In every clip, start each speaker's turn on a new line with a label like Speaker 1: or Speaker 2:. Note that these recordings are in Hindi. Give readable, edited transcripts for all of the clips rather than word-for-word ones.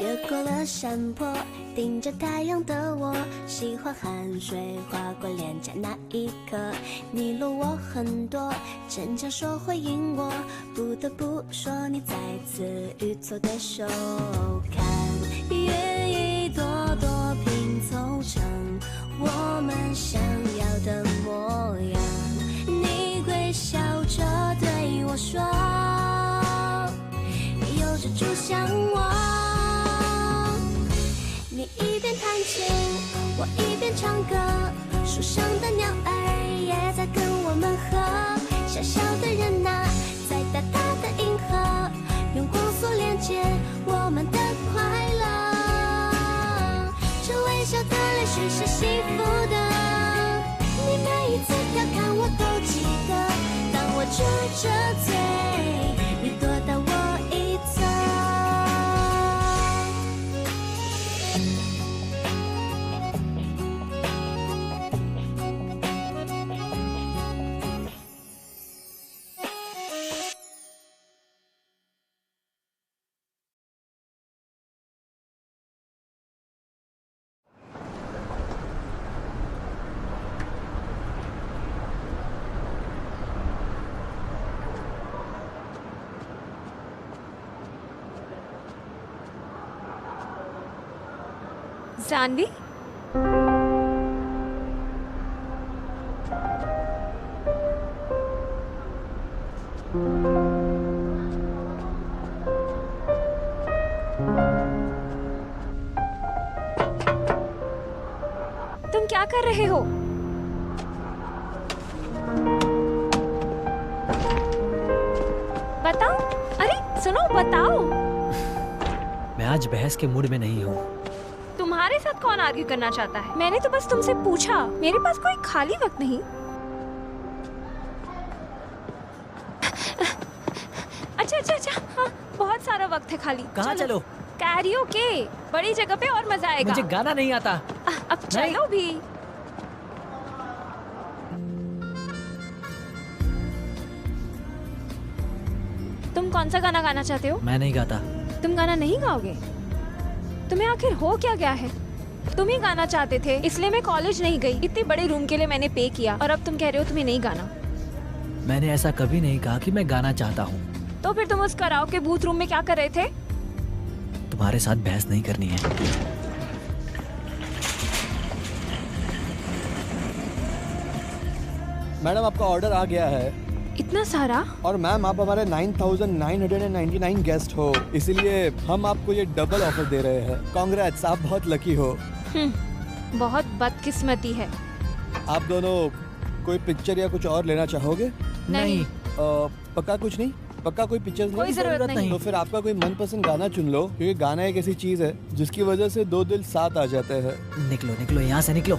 Speaker 1: 越过了山坡，顶着太阳的我，喜欢汗水划过脸颊那一刻。你落我很多，逞强说回应我，不得不说你再次与错对手。看云一朵朵拼凑成我们想要的模样，你微笑着对我说，有着主向我。你一边弹琴，我一边唱歌，树上的鸟儿也在跟我们和。小小的人啊，在大大的银河，用光速连接我们的快乐。这微笑的泪水是幸福的，你每一次调侃我都记得。当我撅着嘴，你躲到我一侧。
Speaker 2: जानवी, तुम क्या कर रहे हो? बताओ, अरे सुनो, बताओ।
Speaker 3: मैं आज बहस के मूड में नहीं हूँ।
Speaker 2: तुम्हारे साथ कौन आर्ग्यू करना चाहता है? मैंने तो बस तुमसे पूछा, मेरे पास कोई खाली वक्त नहीं। अच्छा, हाँ, बहुत सारा वक्त है खाली।
Speaker 3: कहाँ चलो?
Speaker 2: कैरियोके, बड़ी जगह पे और मजा आएगा।
Speaker 3: मुझे गाना नहीं आता।
Speaker 2: अब चलो भी। तुम कौन सा गाना गाना चाहते हो?
Speaker 3: मैं नहीं गाता।
Speaker 2: तुम गाना नहीं गाओगे? तुम्हें आखिर हो क्या गया है? तुम ही गाना चाहते थे, इसलिए मैं कॉलेज नहीं गई। इतने बड़े रूम के लिए मैंने पे किया और अब तुम कह रहे हो तुम्हें नहीं गाना।
Speaker 3: मैंने ऐसा कभी नहीं कहा कि मैं गाना चाहता हूँ।
Speaker 2: तो फिर तुम उस कराओके बूथ रूम में क्या कर रहे थे?
Speaker 3: तुम्हारे साथ बहस नहीं करनी है।
Speaker 4: मैडम, आपका ऑर्डर आ गया है।
Speaker 2: इतना सारा?
Speaker 4: और मैम, आप हमारे 9,999 गेस्ट हो, इसीलिए हम आपको ये डबल ऑफर दे रहे हैं। कांग्रेट्स, आप बहुत लकी हो।
Speaker 2: बहुत बदकिस्मती है।
Speaker 4: आप दोनों कोई पिक्चर या कुछ और लेना चाहोगे?
Speaker 2: नहीं।
Speaker 4: पक्का कुछ नहीं? पक्का कोई पिक्चर नहीं?
Speaker 2: कोई जरूरत नहीं।
Speaker 4: तो फिर आपका कोई मनपसंद गाना चुन लो, क्योंकि गाना एक ऐसी चीज है जिसकी वजह से दो दिल साथ आ जाते हैं।
Speaker 3: निकलो निकलो, यहाँ से निकलो।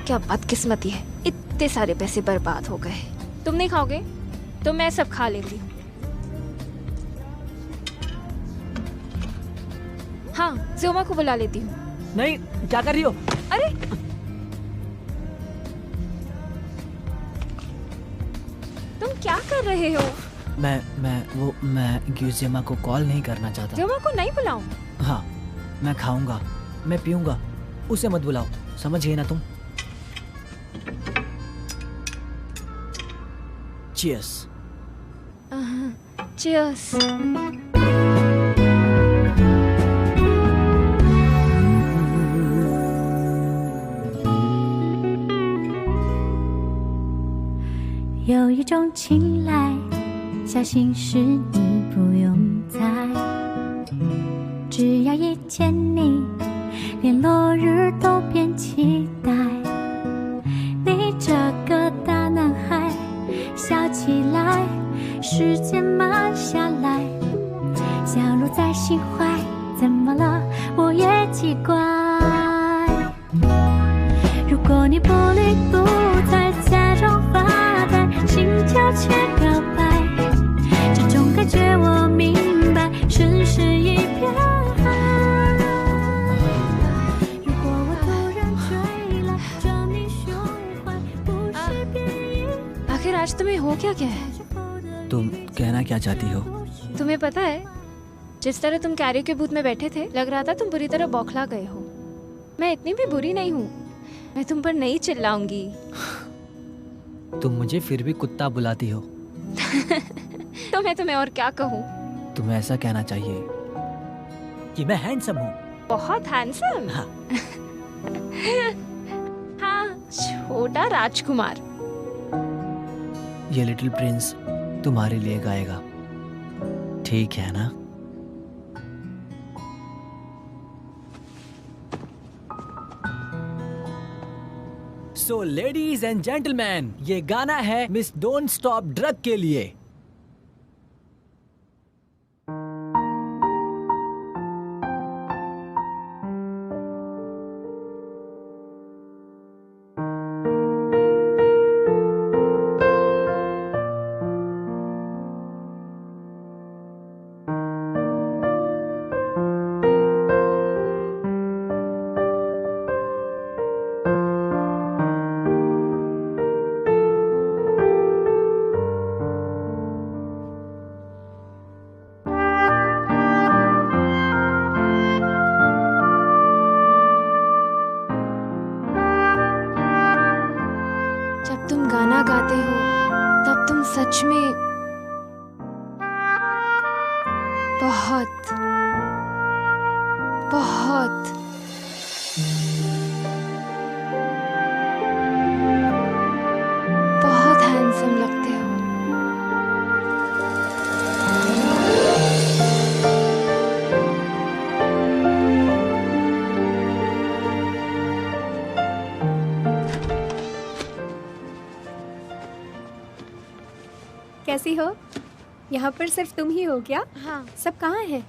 Speaker 2: क्या बदकिस्मती है, इतने सारे पैसे बर्बाद हो गए। तुम नहीं खाओगे तो मैं सब खा लेती हूँ। हाँ, ज़ोमा को बुला लेती हूँ।
Speaker 3: नहीं, क्या कर रही हो?
Speaker 2: अरे तुम क्या कर रहे हो?
Speaker 3: मैं ज़ोमा को कॉल नहीं करना चाहता।
Speaker 2: ज़ोमा को नहीं बुलाऊं?
Speaker 3: हाँ, मैं खाऊंगा, मैं पीऊंगा, उसे मत बुलाओ, समझ गई ना तुम? Cheers.
Speaker 2: Cheers.
Speaker 1: 有一种青睐，小心事你不用猜，只要一见你，连落日都变期待。你这个大男孩，笑起来，时间慢下来，笑如在心怀，怎么了？我也奇怪。如果你不理不睬，假装发呆，心跳却告白，这种感觉我明白，顺势一片海。
Speaker 2: हो क्या है?
Speaker 3: तुम कहना क्या चाहती हो?
Speaker 2: तुम्हें पता है, जिस तरह तुम कैरियर के बूथ में बैठे थे, लग रहा था तुम बुरी तरह बौखला गए हो। मैं इतनी भी बुरी नहीं हूँ, मैं तुम पर नहीं चिल्लाऊंगी।
Speaker 3: तुम मुझे फिर भी कुत्ता बुलाती हो।
Speaker 2: तो मैं तुम्हें और क्या कहूँ?
Speaker 3: तुम्हें ऐसा कहना चाहिए कि मैं हैंडसम हूँ।
Speaker 2: बहुत हैंडसम।
Speaker 3: हाँ।
Speaker 2: हाँ, छोटा राजकुमार।
Speaker 3: ये लिटिल प्रिंस तुम्हारे लिए गाएगा, ठीक है ना? सो लेडीज एंड जेंटलमैन, ये गाना है मिस डोंट स्टॉप ड्रग के लिए।
Speaker 2: जब तुम गाना गाते हो तब तुम सच में बहुत बहुत बहुत हैंडसम लगते हो।
Speaker 5: कैसी हो? यहाँ पर सिर्फ तुम ही हो क्या?
Speaker 6: हाँ,
Speaker 5: सब कहाँ हैं?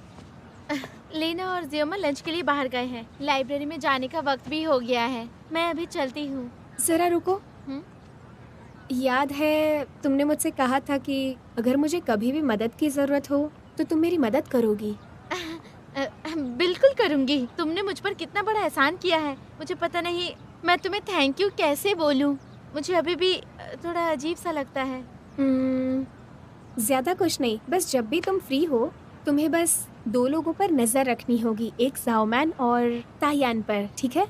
Speaker 6: लेना और जियोमा लंच के लिए बाहर गए हैं। लाइब्रेरी में जाने का वक्त भी हो गया है। मैं अभी चलती हूँ।
Speaker 5: जरा रुको।
Speaker 6: हम्म?
Speaker 5: याद है तुमने मुझसे कहा था कि अगर मुझे कभी भी मदद की जरूरत हो तो तुम मेरी मदद करोगी।
Speaker 6: बिल्कुल करूँगी। तुमने मुझ पर कितना बड़ा एहसान किया है, मुझे पता नहीं मैं तुम्हें थैंक यू कैसे बोलूँ। मुझे अभी भी थोड़ा अजीब सा लगता है।
Speaker 5: ज्यादा कुछ नहीं, बस जब भी तुम फ्री हो तुम्हें बस 2 लोगों पर नजर रखनी होगी, एक ज़ाओमैन और तायान पर, ठीक है?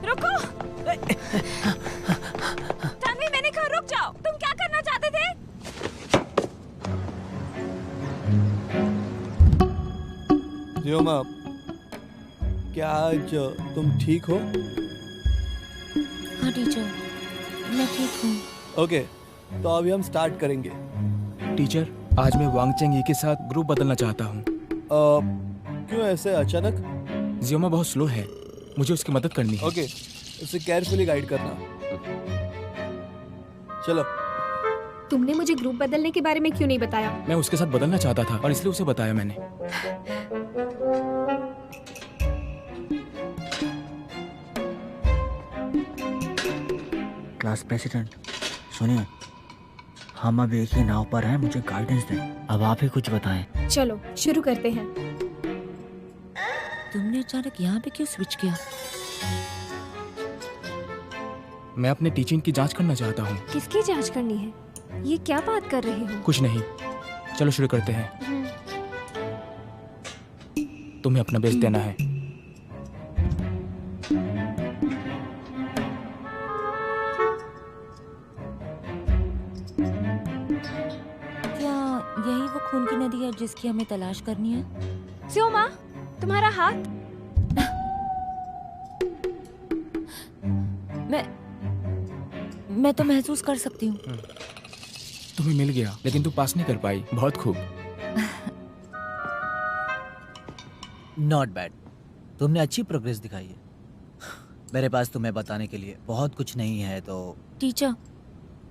Speaker 2: रुको। तन्वी, मैंने कहा रुक जाओ। तुम क्या करना चाहते थे?
Speaker 4: जियोमा, क्या आज तुम ठीक हो?
Speaker 6: हाँ टीचर, मैं ठीक हूँ।
Speaker 4: ओके, तो अभी हम स्टार्ट करेंगे।
Speaker 7: टीचर, आज मैं वांग चेंग के साथ ग्रुप बदलना चाहता हूँ।
Speaker 4: क्यों ऐसे अचानक?
Speaker 7: जियोमा बहुत स्लो है, मुझे उसकी मदद करनी है।
Speaker 4: ओके, उसे केयरफुली गाइड करना। चलो।
Speaker 5: तुमने मुझे ग्रुप बदलने के बारे में क्यों नहीं बताया?
Speaker 7: मैं उसके साथ बदलना चाहता था और इसलिए उसे बताया मैंने।
Speaker 3: क्लास प्रेसिडेंट, सुनिए, हम अब एक ही नाव पर हैं, मुझे गाइडेंस दें। अब आप ही कुछ बताएं।
Speaker 5: चलो शुरू करते हैं।
Speaker 8: तुमने अचानक यहाँ पे क्यों स्विच किया?
Speaker 7: मैं अपने टीचिंग की जांच करना चाहता हूँ।
Speaker 2: किसकी जांच करनी है? ये क्या बात कर रहे हो?
Speaker 7: कुछ नहीं, चलो शुरू करते हैं। तुम्हें अपना बेस्ट देना है।
Speaker 8: क्या यही वो खून की नदी है जिसकी हमें तलाश करनी है?
Speaker 2: स्योमा, तुम्हारा हाथ।
Speaker 8: मैं तो महसूस कर सकती हूँ।
Speaker 7: तुम्हें मिल गया, लेकिन तू पास नहीं कर पाई। बहुत खूब।
Speaker 3: नॉट बैड, तुमने अच्छी प्रोग्रेस दिखाई है। मेरे पास तुम्हें बताने के लिए बहुत कुछ नहीं है तो
Speaker 8: टीचर,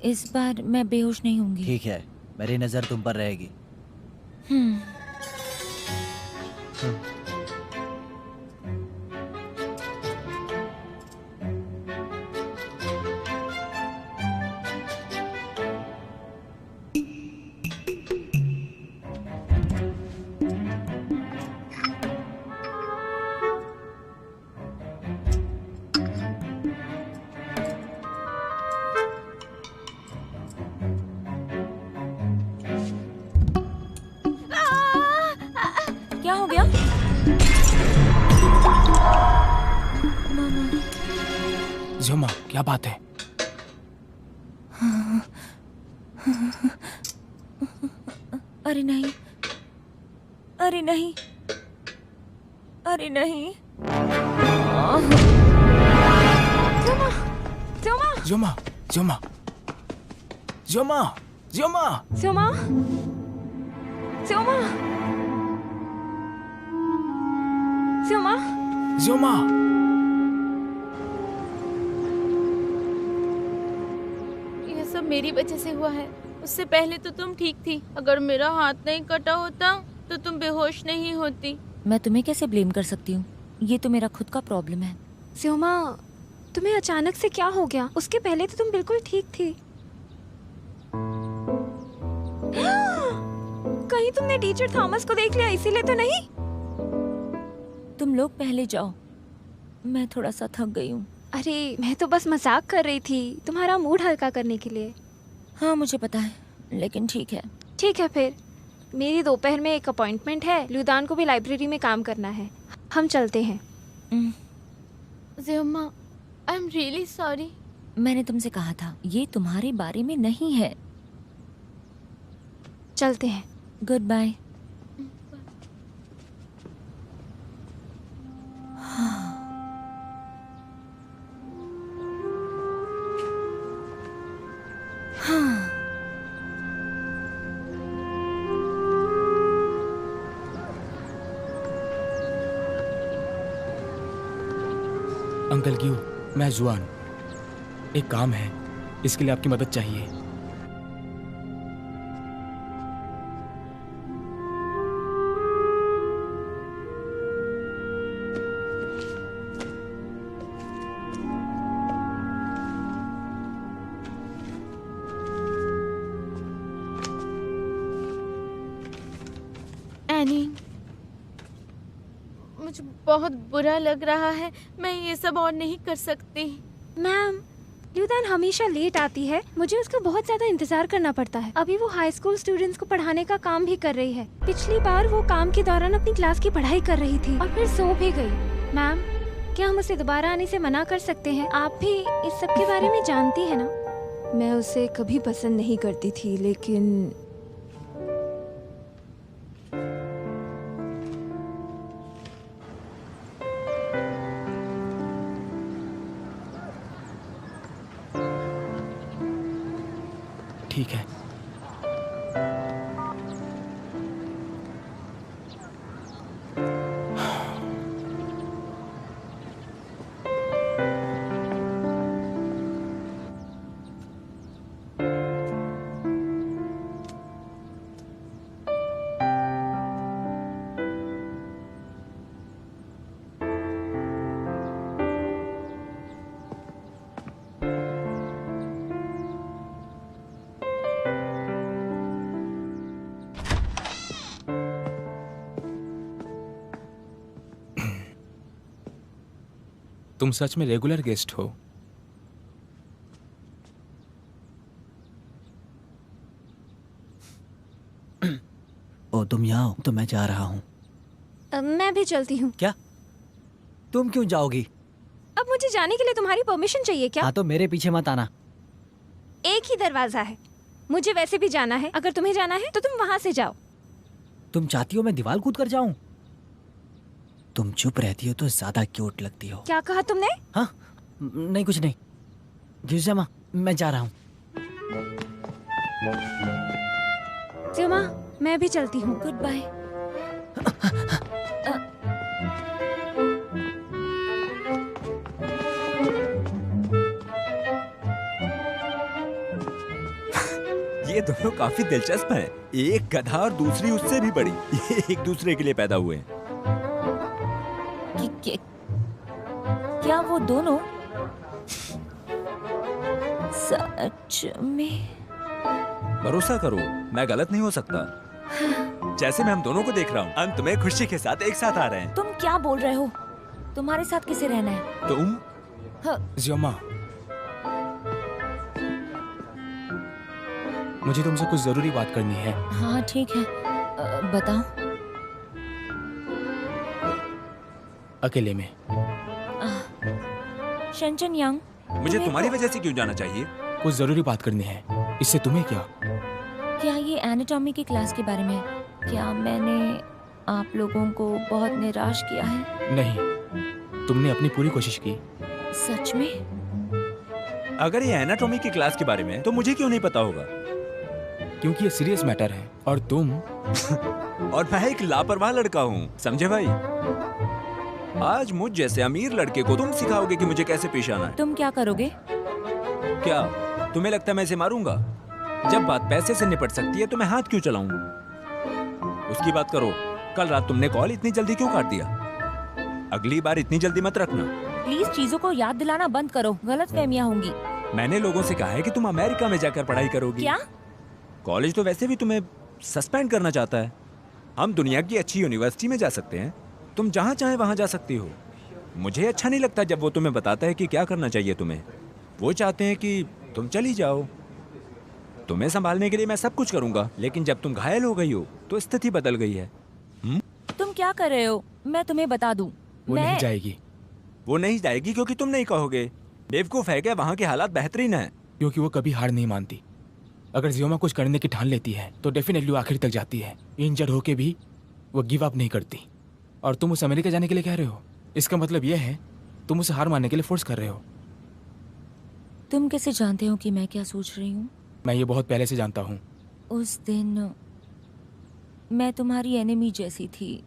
Speaker 8: इस बार मैं बेहोश नहीं होंगी।
Speaker 3: ठीक है, मेरी नजर तुम पर रहेगी।
Speaker 8: क्या हो गया? मामा,
Speaker 7: ज़्योमा, क्या बात है?
Speaker 8: अरे नहीं, अरे नहीं, अरे नहीं।
Speaker 2: स्योमा, स्योमा,
Speaker 7: ज़्योमा, ज़्योमा, ज़्योमा, ज़्योमा।
Speaker 2: स्योमा, स्योमा, स्योमा।
Speaker 7: ज़्योमा।
Speaker 6: ये सब मेरी वजह से हुआ है। उससे पहले तो तुम ठीक थी। अगर मेरा हाथ नहीं कटा होता तो तुम बेहोश नहीं होती।
Speaker 8: मैं तुम्हें कैसे ब्लेम कर सकती हूँ? ये तो मेरा खुद का प्रॉब्लम है।
Speaker 2: स्योमा, तुम्हें अचानक से क्या हो गया? उसके पहले तो तुम बिल्कुल ठीक थी। कहीं तुमने टीचर थॉमस को देख लिया इसीलिए तो नहीं?
Speaker 8: तुम लोग पहले जाओ, मैं थोड़ा सा थक गई हूँ।
Speaker 2: अरे मैं तो बस मजाक कर रही थी, तुम्हारा मूड हल्का करने के लिए।
Speaker 8: हाँ मुझे पता है, लेकिन ठीक है।
Speaker 2: ठीक है फिर, मेरी दोपहर में एक अपॉइंटमेंट है। लुदान को भी लाइब्रेरी में काम करना है। हम चलते हैं।
Speaker 6: ज़्योमा, आई एम रियली सॉरी।
Speaker 8: मैंने तुमसे कहा था ये तुम्हारे बारे में नहीं है।
Speaker 2: चलते हैं।
Speaker 8: Good bye.
Speaker 7: अंकल क्यों? मैं जुआन। एक काम है, इसके लिए आपकी मदद चाहिए।
Speaker 6: एनी, मुझे बहुत बुरा लग रहा है। मैं ये सब और नहीं कर सकती।
Speaker 2: मैम, लुदान हमेशा लेट आती है। मुझे उसका बहुत ज्यादा इंतजार करना पड़ता है। अभी वो हाई स्कूल स्टूडेंट्स को पढ़ाने का काम भी कर रही है। पिछली बार वो काम के दौरान अपनी क्लास की पढ़ाई कर रही थी और फिर सो भी गई। मैम, क्या हम उसे दोबारा आने से मना कर सकते हैं? आप भी इस सब के बारे में जानती है ना? मैं उसे कभी पसंद नहीं करती थी, लेकिन
Speaker 7: ठीक है। तुम सच में रेगुलर गेस्ट हो?
Speaker 3: ओ तुम यहाँ हो तो मैं जा रहा हूँ।
Speaker 2: मैं भी चलती हूँ।
Speaker 3: क्या? तुम क्यों जाओगी?
Speaker 2: अब मुझे जाने के लिए तुम्हारी परमिशन चाहिए क्या?
Speaker 3: हाँ तो मेरे पीछे मत आना।
Speaker 2: एक ही दरवाजा है। मुझे वैसे भी जाना है। अगर तुम्हें जाना है तो तुम वहाँ से जाओ।
Speaker 3: तुम चाहती हो मैं दीवार कूद कर जाऊं? तुम चुप रहती हो तो ज्यादा क्यूट लगती हो।
Speaker 2: क्या कहा तुमने?
Speaker 3: हाँ नहीं कुछ नहीं। गिरजा मैं जा रहा हूँ।
Speaker 2: जियोमा, मैं भी चलती हूँ।
Speaker 8: Good bye.
Speaker 9: ये दोनों काफी दिलचस्प हैं। एक गधा और दूसरी उससे भी बड़ी। ये एक दूसरे के लिए पैदा हुए हैं।
Speaker 8: क्या वो दोनों सच में?
Speaker 9: भरोसा करो, मैं गलत नहीं हो सकता। जैसे मैं हम दोनों को देख रहा हूँ, अंत में खुशी के साथ एक साथ आ रहे हैं।
Speaker 8: तुम क्या बोल रहे हो? तुम्हारे साथ किसे रहना है?
Speaker 9: तुम?
Speaker 7: जियोमा, मुझे तुमसे कुछ जरूरी बात करनी है।
Speaker 8: हाँ ठीक है, बताओ।
Speaker 7: अकेले में।
Speaker 8: शंचन यांग,
Speaker 9: मुझे तुम्हारी वजह से क्यों जाना चाहिए?
Speaker 7: कुछ जरूरी बात करनी है। इससे तुम्हें क्या?
Speaker 8: क्या ये एनाटॉमी की क्लास के बारे में? क्या मैंने आप लोगों को बहुत निराश किया है?
Speaker 7: नहीं, तुमने अपनी पूरी कोशिश की।
Speaker 8: सच में?
Speaker 9: अगर ये एनाटॉमी की क्लास के बारे में है, तो मुझे क्यों नहीं पता होगा?
Speaker 7: क्योंकि ये सीरियस मैटर है और तुम
Speaker 9: और मैं एक लापरवाह लड़का हूँ, समझे भाई? आज मुझ जैसे अमीर लड़के को तुम सिखाओगे कि मुझे कैसे पेश आना है।
Speaker 8: तुम क्या करोगे?
Speaker 9: क्या तुम्हें लगता है मैं इसे मारूंगा? जब बात पैसे से निपट सकती है तो मैं हाथ क्यों चलाऊं? उसकी बात करो, कल रात तुमने कॉल इतनी जल्दी क्यों काट दिया? अगली बार इतनी जल्दी मत रखना।
Speaker 8: प्लीज चीजों को याद दिलाना बंद करो, गलतफहमियां होंगी।
Speaker 9: मैंने लोगों से कहा है कि तुम अमेरिका में जाकर पढ़ाई करोगी।
Speaker 8: क्या?
Speaker 9: कॉलेज तो वैसे भी तुम्हें सस्पेंड करना चाहता है। हम दुनिया की अच्छी यूनिवर्सिटी में जा सकते हैं, तुम जहाँ चाहे वहाँ जा सकती हो। मुझे अच्छा नहीं लगता जब वो तुम्हें बताता है कि क्या करना चाहिए तुम्हें। वो चाहते हैं कि तुम चली जाओ। तुम्हें संभालने के लिए मैं सब कुछ करूंगा, लेकिन जब तुम घायल हो गई हो तो स्थिति बदल गई है।
Speaker 8: तुम क्या कर रहे हो? मैं तुम्हें बता दूं,
Speaker 7: वो नहीं जाएगी।
Speaker 9: वो नहीं जाएगी क्योंकि तुम नहीं कहोगे। बेवकूफ है क्या? वहाँ के हालात बेहतरीन है।
Speaker 7: क्योंकि वो कभी हार नहीं मानती। अगर जियोमा कुछ करने की ठान लेती है तो डेफिनेटली वो आखिर तक जाती है। इंजर्ड होके भी वो गिव अप नहीं करती। और तुम उस अमेरिका जाने के लिए कह रहे हो, इसका मतलब यह है तुम उसे हार मानने के लिए फोर्स कर रहे हो।
Speaker 8: तुम कैसे जानते हो कि मैं क्या सोच रही हूँ?
Speaker 7: मैं ये बहुत पहले से जानता हूँ।
Speaker 8: उस दिन मैं तुम्हारी एनिमी जैसी थी।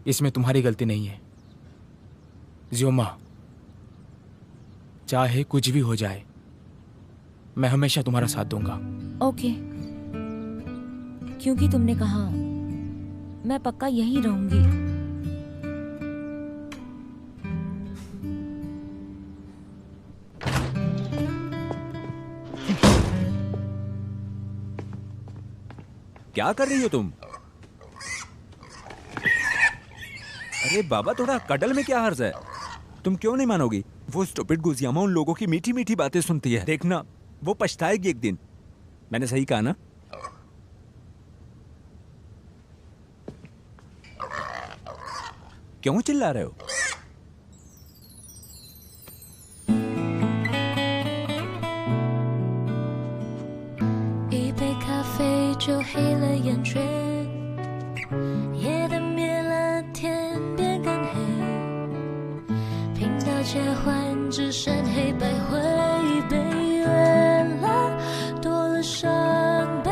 Speaker 7: इसमें तुम्हारी गलती नहीं है जियोमा। चाहे कुछ भी हो जाए, मैं हमेशा तुम्हारा साथ दूंगा।
Speaker 8: ओके, क्योंकि तुमने कहा, मैं पक्का यहीं रहूंगी।
Speaker 9: क्या कर रही हो तुम? अरे बाबा, थोड़ा कटल में क्या हर्ज है? तुम क्यों नहीं मानोगी? वो स्टूपिड गुजियामा उन लोगों की मीठी मीठी बातें सुनती है। देखना, वो पछताएगी एक दिन। मैंने सही कहा ना? क्यों चिल्ला रहे हो?
Speaker 1: 就黑了眼圈，夜灯灭了，天边更黑，频道切换只剩黑白灰，被越了，多了伤悲。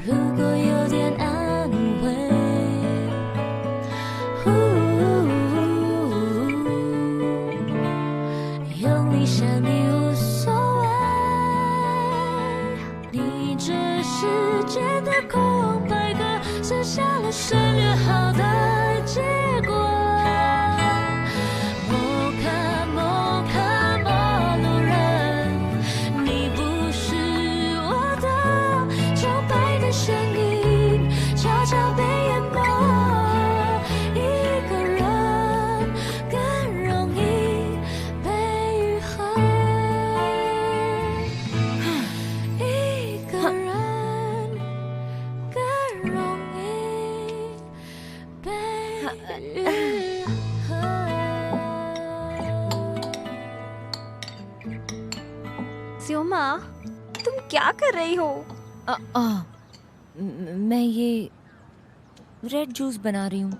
Speaker 1: 如果有点安慰，用力想你。世界的空白格，剩下了省略好的结果。摩卡摩卡陌路人，你不是我的，苍白的声音悄悄被淹没。一个人更容易被愈合。一个人。
Speaker 2: ज्योमा, तुम क्या कर रही हो?
Speaker 8: मैं ये रेड जूस बना रही हूँ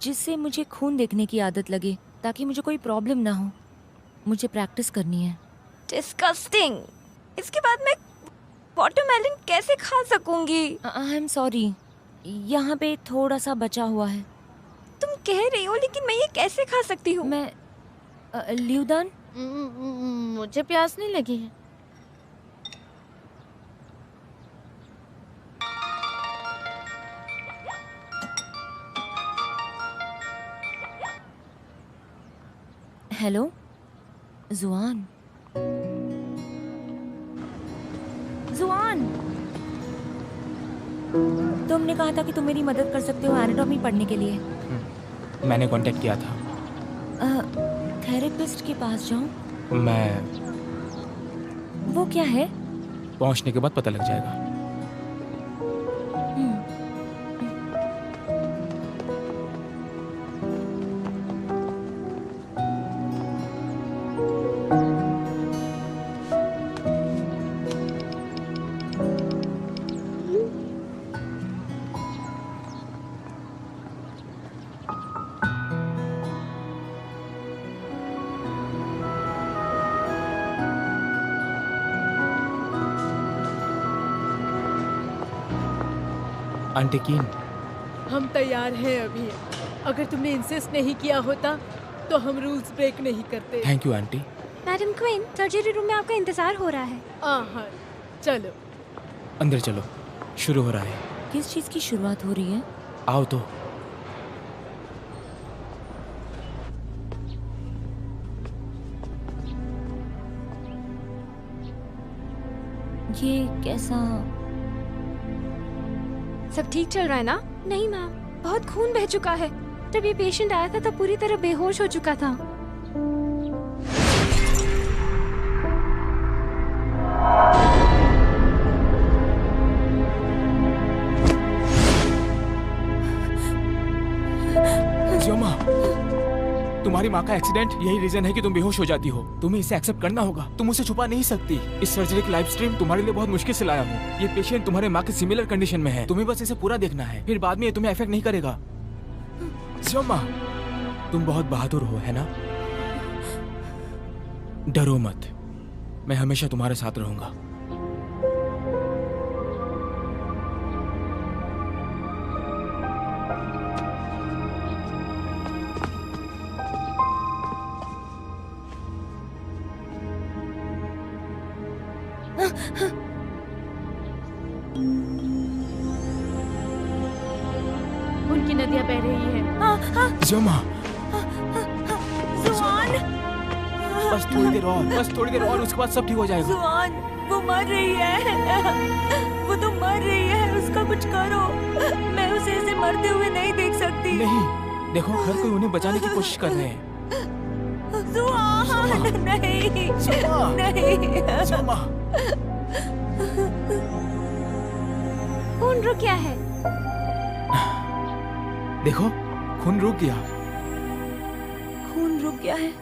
Speaker 8: जिससे मुझे खून देखने की आदत लगे ताकि मुझे कोई प्रॉब्लम ना हो। मुझे प्रैक्टिस करनी है।
Speaker 2: डिस्गस्टिंग। इसके बाद मैं वाटरमेलन कैसे खा सकूंगी?
Speaker 8: आई एम सॉरी, यहाँ पे थोड़ा सा बचा हुआ है।
Speaker 2: तुम कह रही हो, लेकिन मैं ये कैसे खा सकती हूँ?
Speaker 8: मैं ल्यूदान,
Speaker 6: मुझे प्यास नहीं लगी है।
Speaker 8: हेलो जुआन। जुआन, तुमने कहा था कि तुम मेरी मदद कर सकते हो एनाटॉमी पढ़ने के लिए।
Speaker 7: मैंने कांटेक्ट किया था।
Speaker 8: थेरेपिस्ट के पास जाऊं?
Speaker 7: मैं
Speaker 8: वो क्या है?
Speaker 7: पहुंचने के बाद पता लग जाएगा। आंटी कीन,
Speaker 10: हम तैयार हैं अभी। अगर तुमने इंसिस्ट नहीं किया होता तो हम रूल्स ब्रेक नहीं करते।
Speaker 7: Thank you aunty.
Speaker 2: Madam queen, surgery room में आपका इंतजार हो रहा है।
Speaker 10: हाँ, चलो
Speaker 7: अंदर चलो, शुरू हो रहा है।
Speaker 8: किस चीज की शुरुआत हो रही है?
Speaker 7: आओ तो।
Speaker 8: ये कैसा?
Speaker 2: सब ठीक चल रहा है ना? नहीं मैम, बहुत खून बह चुका है। जब ये पेशेंट आया था तब पूरी तरह बेहोश हो चुका था।
Speaker 7: ज्योमा, तुम्हारी माँ का एक्सीडेंट यही रीजन है कि तुम बेहोश हो जाती हो। तुम्हें इसे एक्सेप्ट करना होगा। तुम उसे छुपा नहीं सकती। इस सर्जरी की लाइव स्ट्रीम तुम्हारे लिए बहुत मुश्किल से लाया हूँ। ये पेशेंट तुम्हारे माँ के सिमिलर कंडीशन में है। तुम्हें बस इसे पूरा देखना है, फिर बाद में ये तुम्हें अफेक्ट नहीं करेगा। ज्योमा, तुम बहुत बहादुर हो, है ना? डरो मत, मैं हमेशा तुम्हारे साथ रहूंगा।
Speaker 10: उनकी नदियाँ बह रही है।
Speaker 7: ज्योमा,
Speaker 8: जुआन,
Speaker 7: बस थोड़ी देर और, बस थोड़ी देर और, उसके बाद सब ठीक हो जाएगा।
Speaker 8: जुआन, वो मर रही है। वो तो मर रही है, उसका कुछ करो। मैं उसे ऐसे मरते हुए नहीं देख सकती।
Speaker 7: नहीं, देखो हर कोई उन्हें बचाने की कोशिश कर रहे हैं।
Speaker 8: जुआन, नहीं,
Speaker 7: जुआ,
Speaker 8: नहीं।
Speaker 7: ज्योमा,
Speaker 2: खून रुक गया है।
Speaker 7: देखो खून रुक गया।
Speaker 8: खून रुक गया है।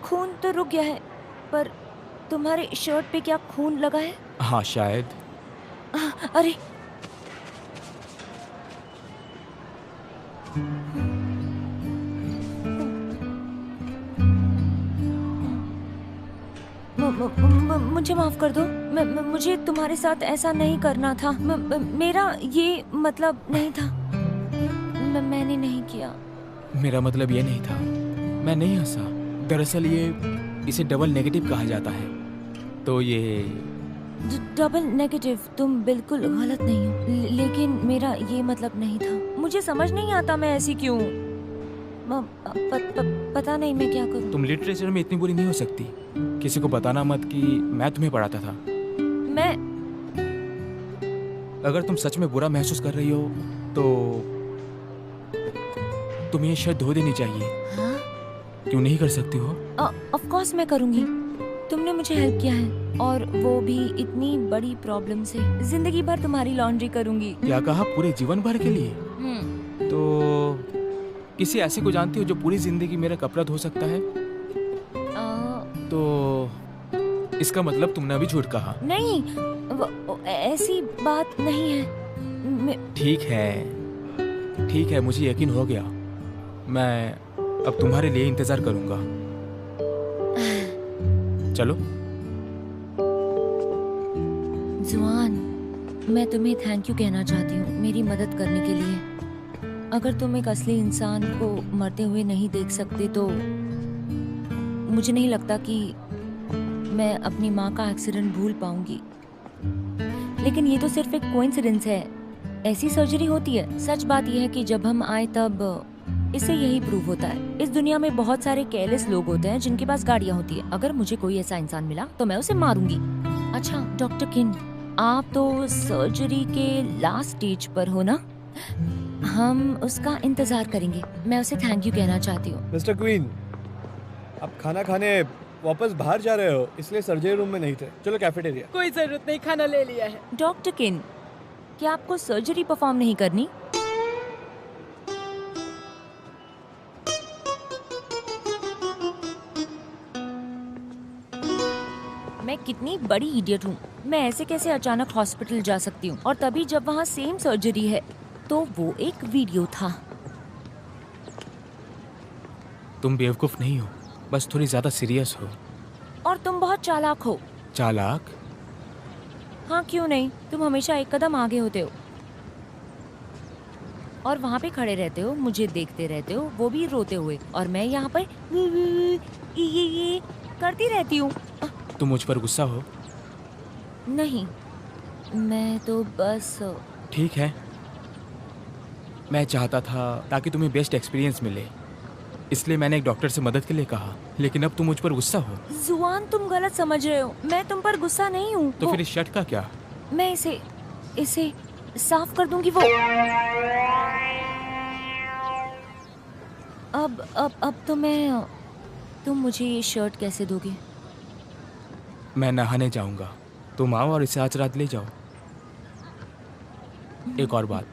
Speaker 8: खून तो रुक गया है, पर तुम्हारे शर्ट पे क्या खून लगा है?
Speaker 7: हाँ शायद।
Speaker 8: अरे मुझे माफ कर दो। मुझे तुम्हारे साथ ऐसा नहीं करना था। मेरा ये मतलब नहीं था। मैंने नहीं किया।
Speaker 7: मेरा मतलब ये नहीं था। मैं नहीं हंसा। दरअसल इसे डबल नेगेटिव कहा जाता है। तो ये
Speaker 8: डबल नेगेटिव, तुम बिल्कुल गलत नहीं हो, लेकिन मेरा ये मतलब नहीं था। मुझे समझ नहीं आता मैं ऐसी क्यों। पता नहीं मैं क्या करूं।
Speaker 7: तुम लिटरेचर में इतनी बुरी नहीं हो सकती। किसी को बताना मत कि मैं तुम्हें पढ़ाता था।
Speaker 8: मैं
Speaker 7: अगर तुम सच में बुरा महसूस कर रही हो तो तुम्हें ये शर्ट धो देनी चाहिए।
Speaker 8: हाँ?
Speaker 7: क्यों नहीं कर सकती हो?
Speaker 8: ऑफ कोर्स मैं करूंगी। तुमने मुझे हेल्प किया है, और वो भी इतनी बड़ी प्रॉब्लम से। जिंदगी भर तुम्हारी लॉन्ड्री करूंगी।
Speaker 7: क्या कहा? पूरे जीवन भर के लिए? तो किसी ऐसी को जानती हो जो पूरी जिंदगी मेरा कपड़ा धो सकता है? तो इसका मतलब तुमने अभी झूठ कहा।
Speaker 8: नहीं, ऐसी बात नहीं है।
Speaker 7: ठीक है, मुझे यकीन हो गया। मैं अब तुम्हारे लिए इंतजार करूंगा। चलो।
Speaker 8: जुआन, मैं तुम्हें थैंक यू कहना चाहती हूँ मेरी मदद करने के लिए। अगर तुम एक असली इंसान को मरते हुए नहीं देख सकते तो मुझे नहीं लगता कि मैं अपनी माँ का एक्सीडेंट भूल पाऊंगी। लेकिन ये तो सिर्फ एक कोइंसिडेंस है। ऐसी सर्जरी होती है। सच बात यह है कि जब हम आए तब इससे यही प्रूव होता है। इस दुनिया में बहुत सारे केयरलेस लोग होते हैं जिनके पास गाड़ियाँ होती है। अगर मुझे कोई ऐसा इंसान मिला तो मैं उसे मारूंगी। अच्छा डॉक्टर किन, आप तो सर्जरी के लास्ट स्टेज पर हो ना? हम उसका इंतजार करेंगे। मैं उसे थैंक यू कहना चाहती हूँ।
Speaker 4: मिस्टर क्वीन, आप खाना खाने वापस बाहर जा रहे हो, इसलिए सर्जरी रूम में नहीं थे। चलो कैफेटेरिया।
Speaker 10: कोई जरूरत नहीं, खाना ले लिया है।
Speaker 8: डॉक्टर किन, क्या आपको सर्जरी परफॉर्म नहीं करनी? मैं कितनी बड़ी इडियट हूँ। मैं ऐसे कैसे अचानक हॉस्पिटल जा सकती हूँ, और तभी जब वहाँ सेम सर्जरी है। तो वो एक वीडियो था।
Speaker 7: तुम बेवकूफ नहीं हो, बस थोड़ी ज्यादा सीरियस हो।
Speaker 8: और तुम बहुत चालाक हो।
Speaker 7: चालाक?
Speaker 8: हाँ क्यों नहीं, तुम हमेशा एक कदम आगे होते हो और वहाँ पे खड़े रहते हो, मुझे देखते रहते हो, वो भी रोते हुए, और मैं यहाँ पर ये करती रहती हूँ।
Speaker 7: तुम मुझ पर गुस्सा हो?
Speaker 8: नहीं, मैं तो बस।
Speaker 7: ठीक है, मैं चाहता था ताकि तुम्हें बेस्ट एक्सपीरियंस मिले, इसलिए मैंने एक डॉक्टर से मदद के लिए कहा। लेकिन अब तुम मुझ पर गुस्सा हो।
Speaker 8: जुआन, तुम गलत समझ रहे हो। मैं तुम पर गुस्सा नहीं हूँ।
Speaker 7: तो फिर इस शर्ट का क्या?
Speaker 8: मैं इसे साफ कर दूंगी। वो अब तो मैं। तुम मुझे ये शर्ट कैसे दोगे?
Speaker 7: मैं नहाने जाऊंगा, तुम आओ और इसे आज रात ले जाओ। एक और बात,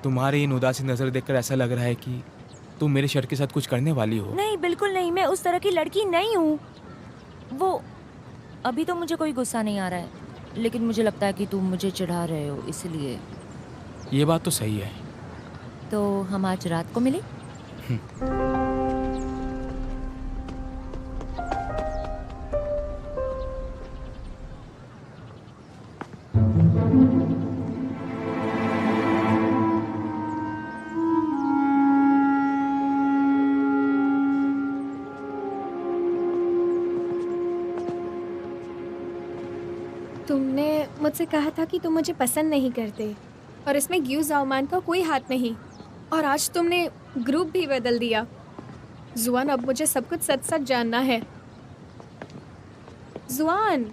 Speaker 7: तुम्हारी इन उदासी नजर देखकर ऐसा लग रहा है कि तुम मेरे शर्ट के साथ कुछ करने वाली हो।
Speaker 8: नहीं, बिल्कुल नहीं, मैं उस तरह की लड़की नहीं हूँ। वो अभी तो मुझे कोई गुस्सा नहीं आ रहा है, लेकिन मुझे लगता है कि तुम मुझे चिढ़ा रहे हो, इसलिए।
Speaker 7: ये बात तो सही है।
Speaker 8: तो हम आज रात को मिले?
Speaker 5: तुमने मुझसे कहा था कि तुम मुझे पसंद नहीं करते, और इसमें ग्यू जाओमान का कोई हाथ नहीं। और आज तुमने ग्रुप भी बदल दिया। जुआन, अब मुझे सब कुछ सच सच जानना है। जुआन,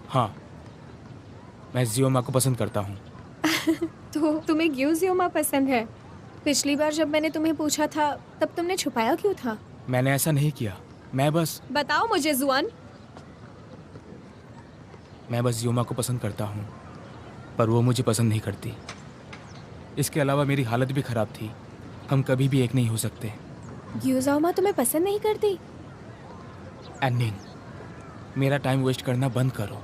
Speaker 7: हाँ, मैं जियोमा को पसंद करता हूँ।
Speaker 5: तो तुम्हें ग्यू जियोमा पसंद है? पिछली बार जब मैंने तुम्हें पूछा था तब तुमने छुपाया क्यों था?
Speaker 7: मैंने ऐसा नहीं किया, मैं बस
Speaker 5: मुझे जुआन।
Speaker 7: मैं बस जियोमा को पसंद करता हूँ, पर वो मुझे पसंद नहीं करती। इसके अलावा मेरी हालत भी खराब थी। हम कभी भी एक नहीं हो सकते।
Speaker 5: ग्यूजाओमा तुम्हें पसंद नहीं करती?
Speaker 7: एनिंग, मेरा टाइम वेस्ट करना बंद करो।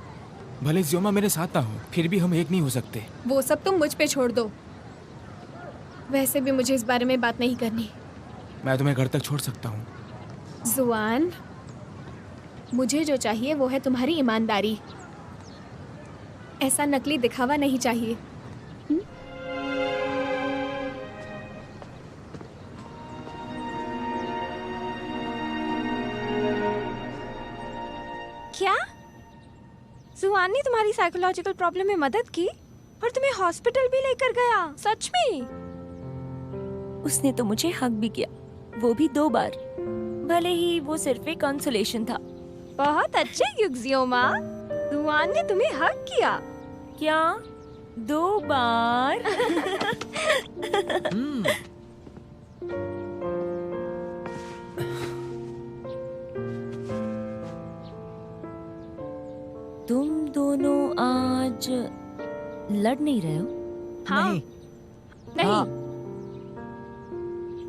Speaker 7: भले ज़ियोमा मेरे साथ ना हो, फिर भी हम एक नहीं हो सकते।
Speaker 5: वो सब तुम मुझ पे छोड़ दो। वैसे भी मुझे इस बारे में बात नहीं करनी।
Speaker 7: मैं तुम्हें घर तक छोड़ सकता हूँ।
Speaker 5: जुआन, मुझे जो चाहिए वो है तुम्हारी ईमानदारी। ऐसा नकली दिखावा नहीं चाहिए।
Speaker 2: क्या जुआन ने तुम्हारी साइकोलॉजिकल प्रॉब्लम में मदद की और तुम्हें हॉस्पिटल भी लेकर गया? सच में?
Speaker 8: उसने तो मुझे हक भी किया, वो भी 2 बार। भले ही वो सिर्फ एक कंसोलेशन था।
Speaker 2: बहुत अच्छे यूक्सियोमा, जुआन ने तुम्हें हक किया।
Speaker 8: क्या 2 बार? तुम दोनों आज लड़ नहीं रहे हो?
Speaker 2: हाँ। नहीं।
Speaker 3: हाँ।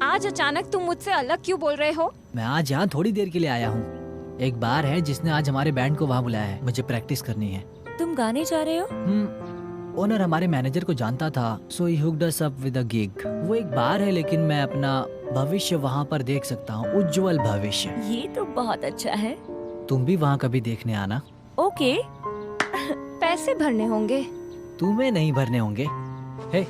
Speaker 2: आज अचानक तुम मुझसे अलग क्यों बोल रहे हो?
Speaker 3: मैं आज यहाँ थोड़ी देर के लिए आया हूँ। एक बार है जिसने आज हमारे बैंड को वहाँ बुलाया है, मुझे प्रैक्टिस करनी है।
Speaker 8: तुम गाने जा रहे हो?
Speaker 3: ओनर हमारे मैनेजर को जानता था, so he hooked us up with a gig. वो एक बार है लेकिन मैं अपना भविष्य वहाँ पर देख सकता हूँ, उज्जवल भविष्य।
Speaker 8: ये तो बहुत अच्छा है।
Speaker 3: तुम भी वहाँ कभी देखने आना।
Speaker 8: ओके।
Speaker 2: पैसे भरने होंगे।
Speaker 3: तुम्हें नहीं भरने होंगे। हे,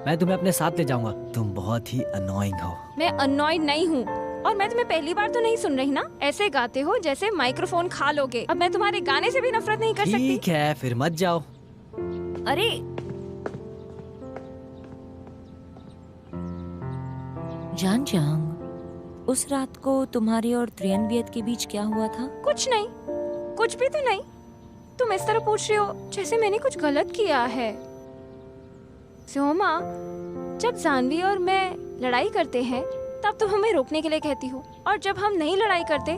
Speaker 3: मैं तुम्हें अपने साथ ले जाऊंगा। तुम बहुत ही अनोइंग हो।
Speaker 2: मैं अनॉयड नहीं हूँ और मैं तुम्हें पहली बार तो नहीं सुन रही ना। ऐसे गाते हो जैसे माइक्रोफोन खा लोगे। अब मैं तुम्हारे गाने से भी नफरत नहीं कर सकती।
Speaker 3: ठीक है, फिर मत जाओ।
Speaker 8: अरे जान जांग, उस रात को तुम्हारी और त्रियनवियत के बीच क्या हुआ था?
Speaker 2: कुछ नहीं, कुछ भी तो नहीं। तुम इस तरह पूछ रहे हो जैसे मैंने कुछ गलत किया है। सोमा, जब जानवी और मैं लड़ाई करते हैं तब तुम हमें रोकने के लिए कहती हो, और जब हम नहीं लड़ाई करते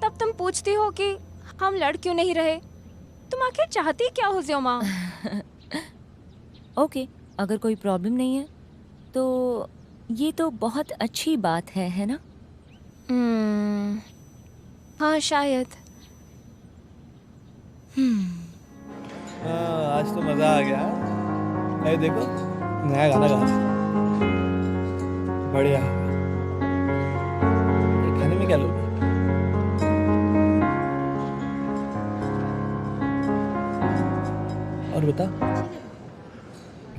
Speaker 2: तब तुम पूछती हो कि हम लड़ क्यों नहीं रहे। तुम आखिर चाहती क्या हो ज़ियोमा?
Speaker 8: ओके, अगर कोई प्रॉब्लम नहीं है तो ये तो बहुत अच्छी बात है ना?
Speaker 2: हाँ शायद।
Speaker 4: आज तो मजा आ गया। ये देखो, नया गाना गा। बढ़िया। ये खाने में क्या लोगे? और बता।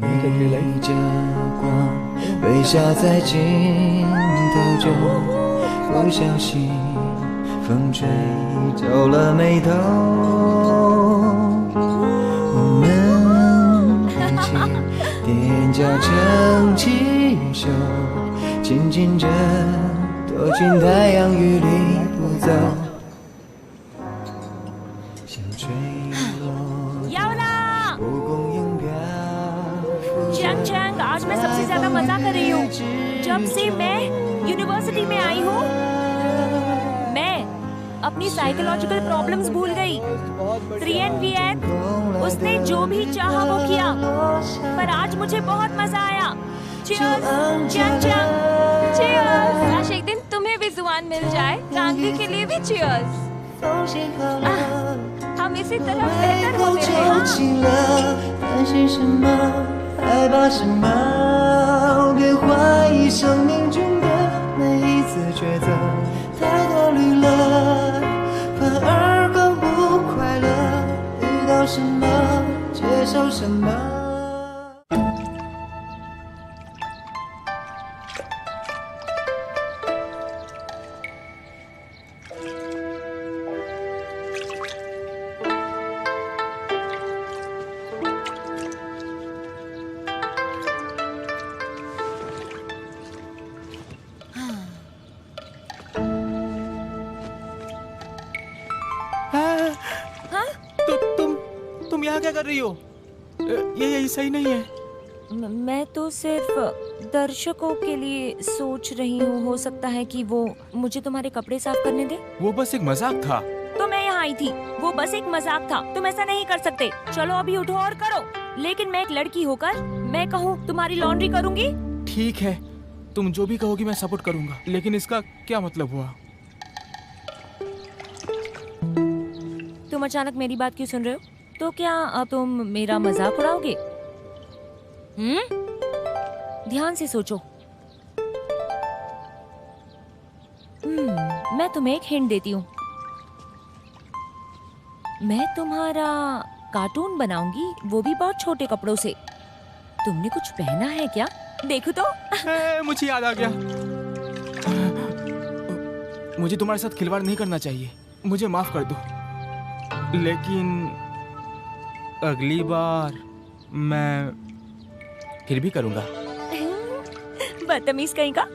Speaker 11: 逆着光，微笑在尽头中，不小心风吹皱了眉头。我们看见踮脚成气球，紧紧着躲进太阳雨里不走。像坠落蒲公英漂浮着。
Speaker 8: जंग आज मैं सबसे ज्यादा मजा कर रही हूँ। जब से मैं यूनिवर्सिटी में आई हूँ, मैं अपनी साइकोलॉजिकल प्रॉब्लम्स भूल गई। त्रियनवियत, उसने जो भी चाहा वो किया, पर आज मुझे बहुत मजा आया। Cheers, जंग जंग।
Speaker 2: Cheers। काश एक दिन तुम्हें भी जुआन मिल जाए। जानवी के लिए भी cheers। हम इसी तरह बेहतर होते रहें।
Speaker 11: 担心什么，害怕什么？别怀疑生命中的每一次抉择，太多虑了，反而更不快乐。遇到什么，接受什么。
Speaker 7: तुम यहाँ क्या कर रही हो? ये सही नहीं है।
Speaker 8: मैं तो सिर्फ दर्शकों के लिए सोच रही हूँ। हो सकता है कि वो मुझे तुम्हारे कपड़े साफ करने दे।
Speaker 7: वो बस एक मजाक था।
Speaker 8: तो मैं यहाँ आई थी, वो बस एक मजाक था। तुम ऐसा नहीं कर सकते। चलो अभी उठो और करो। लेकिन मैं एक लड़की होकर मैं कहूँ तुम्हारी लॉन्ड्री करूँगी।
Speaker 7: ठीक है, तुम जो भी कहोगी मैं सपोर्ट करूंगा, लेकिन इसका क्या मतलब हुआ?
Speaker 8: तुम अचानक मेरी बात क्यों सुन रहे हो? तो क्या अब तुम मेरा मजाक उड़ाओगे? ध्यान से सोचो। मैं तुम्हें एक हिंट देती हूँ। मैं तुम्हारा कार्टून बनाऊंगी, वो भी बहुत छोटे कपड़ों से। तुमने कुछ पहना है क्या? देखो तो।
Speaker 7: मुझे याद आ गया। मुझे तुम्हारे साथ खिलवाड़ नहीं करना चाहिए, मुझे माफ कर दो, लेकिन अगली बार मैं फिर भी करूंगा।
Speaker 8: बदतमीज कहीं का।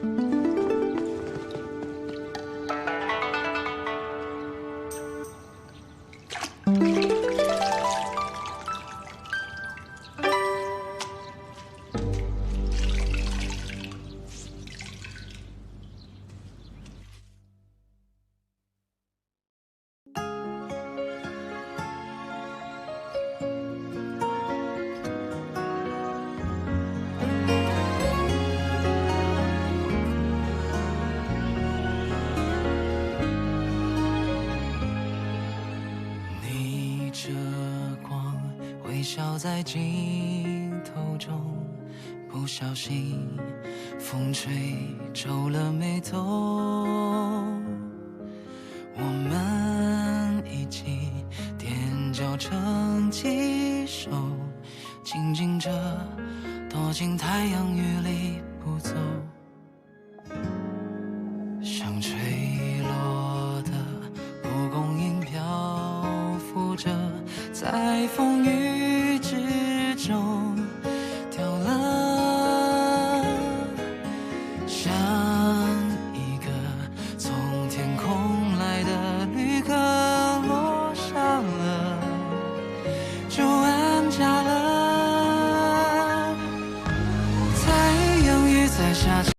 Speaker 11: 笑在镜头中，不小心风吹皱了眉头。我们一起踮脚成几首，静静着躲进太阳雨里不走。像吹落的蒲公英漂浮着在风雨之中，